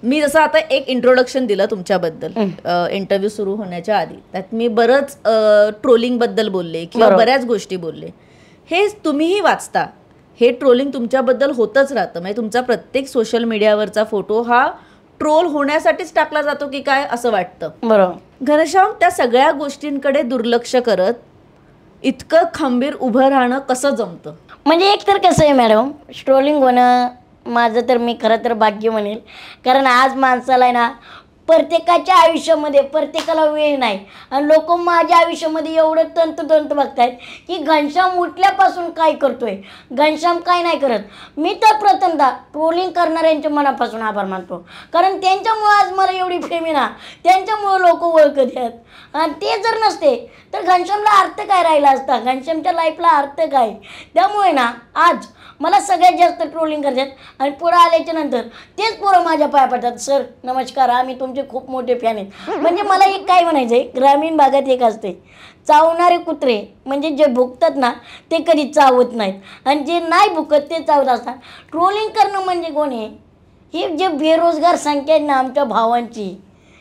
मी जसं आता एक इंट्रोडक्शन दिलं तुमच्याबद्दल इंटरव्ह्यू सुरू होण्याच्या आधी, त्यात मी बरंच ट्रोलिंग बद्दल बोलले किंवा बऱ्याच गोष्टी बोलले. हे तुम्हीही वाचता, हे ट्रोलिंग तुमच्याबद्दल होतच राहतं. म्हणजे तुमचा प्रत्येक सोशल मीडियावरचा फोटो हा ट्रोल होण्यासाठीच टाकला जातो की काय असं वाटतं. बरोबर. घनश्याम, त्या सगळ्या गोष्टींकडे दुर्लक्ष करत इतकं खंबीर उभं राहणं कसं जमतं? म्हणजे एक तर कसं आहे मॅडम, ट्रोलिंग होणं माझं तर मी खरं तर भाग्य म्हणेल. कारण आज माणसाला आहे ना, प्रत्येकाच्या आयुष्यामध्ये प्रत्येकाला वेळ नाही आणि लोक माझ्या आयुष्यामध्ये एवढं तंतोतंत बघतायत की घनश्याम उठल्यापासून काय करतोय, घनश्याम काय नाही करत. मी तर प्रथमतः ट्रोलिंग करणाऱ्यांच्या मनापासून आभार मानतो. कारण त्यांच्यामुळं आज मला एवढी फेम आहे ना, त्यांच्यामुळं लोक ओळखत आहेत. आणि ते जर नसते तर घनश्यामला अर्थ काय राहिला असता, घनश्यामच्या लाईफला अर्थ काय. त्यामुळे ना आज मला सगळ्यात जास्त ट्रोलिंग करतात आणि पुढं आल्याच्या नंतर तेच पोरं माझ्या पाया पडतात. सर नमस्कार, आम्ही तुमचे खूप मोठे फॅन आहेत. म्हणजे मला एक काय म्हणायचं आहे, ग्रामीण भागात एक असते, चावणारे कुत्रे म्हणजे जे भुकतात ना ते कधी चावत नाहीत आणि जे नाही भुकत ते चावत असतात. ट्रोलिंग करणं म्हणजे कोण आहे, ही जे बेरोजगार संख्या आहे ना आमच्या भावांची,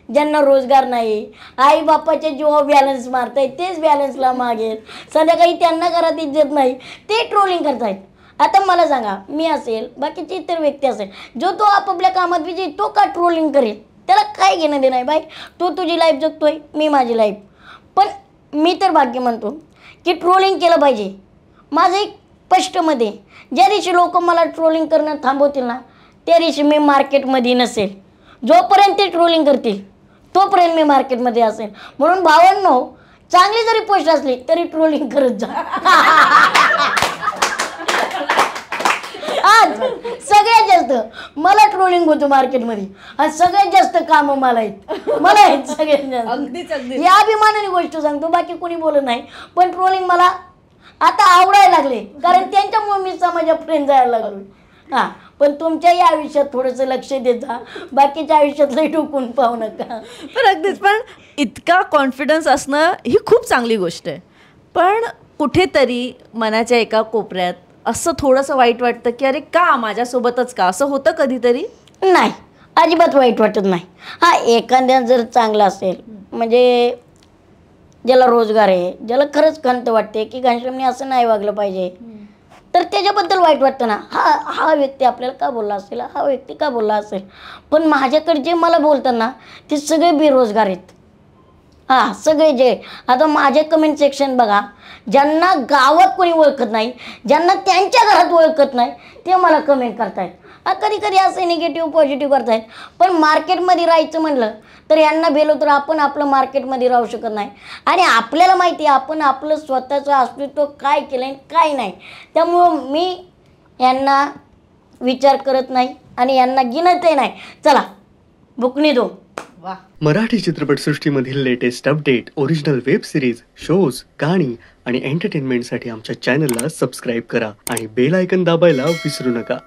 ज्यांना रोजगार नाही, आई बापाच्या जीवा बॅलन्स मारतायत, तेच बॅलन्सला मागेल, संध्याकाळी त्यांना घरात इज्जत नाही, ते ट्रोलिंग करतायत. आता मला सांगा, मी असेल बाकीची इतर व्यक्ती असेल, जो तो आपापल्या कामात बिझी, तो का ट्रोलिंग करेल? त्याला काय घेणं देणं आहे बाई? तू तुझी लाईफ जगतोय, मी माझी लाईफ. पण मी तर भाग्य म्हणतो की ट्रोलिंग केलं पाहिजे. माझं एक स्पष्ट मत आहे, ज्या दिवशी लोक मला ट्रोलिंग करणं थांबवतील ना, त्या दिवशी मी मार्केटमध्ये नसेल. जोपर्यंत ते ट्रोलिंग करतील तोपर्यंत मी मार्केटमध्ये असेल. म्हणून भावांनो, चांगली जरी पोस्ट असली तरी ट्रोलिंग करत जा. आज सगळ्यात जास्त मला ट्रोलिंग होतं मार्केटमध्ये आणि सगळ्यात जास्त कामं मला आहेत सगळ्यात जास्त. अगदीच अगदी या अभिमानाने गोष्ट सांगतो, बाकी कोणी बोलत नाही. पण ट्रोलिंग मला आता आवडायला लागले, कारण त्यांच्यामुळे मी समाजापर्यंत जायला लागलो. हां, पण तुमच्याही आयुष्यात थोडंसं लक्ष देत जा, बाकीच्या आयुष्यातलंही टोकून पाहू नका. पण अगदीच, पण इतका कॉन्फिडन्स असणं ही खूप चांगली गोष्ट आहे. पण कुठेतरी मनाच्या एका कोपऱ्यात असं थोडंसं वाईट वाटतं की अरे का माझ्यासोबतच का, असं होतं कधीतरी? नाही, अजिबात वाईट वाटत नाही. हा, एखाद्या जर चांगला असेल, म्हणजे ज्याला रोजगार आहे, ज्याला खरंच खंत वाटते की घनश्यामने असं नाही वागलं पाहिजे, तर त्याच्याबद्दल वाईट वाटतं ना. हा व्यक्ती आपल्याला का बोलला असेल, हा व्यक्ती का बोलला असेल. पण माझ्याकडे जे मला बोलतात ना ते सगळे बेरोजगार आहेत. हां, सगळे जे आता माझे कमेंट सेक्शन बघा, ज्यांना गावात कोणी ओळखत नाही, ज्यांना त्यांच्या घरात ओळखत नाही, ते मला कमेंट करतायत. कधी कधी असे निगेटिव्ह पॉझिटिव्ह करतायत. पण मार्केटमध्ये राहायचं म्हणलं तर यांना भेलो तर आपण आपलं मार्केटमध्ये राहू शकत नाही. आणि आपल्याला माहिती आहे आपण आपलं स्वतःचं अस्तित्व काय केलं आहे काय नाही. त्यामुळं मी यांना विचार करत नाही आणि यांना गिनतही नाही. चला बुकणी दो. मराठी चित्रपटसृष्टीमधील latest update, original web series, shows, गाणी आणि एंटरटेनमेंटसाठी आमच्या चॅनलला सबस्क्राईब करा आणि बेल आयकॉन दाबायला विसरू नका.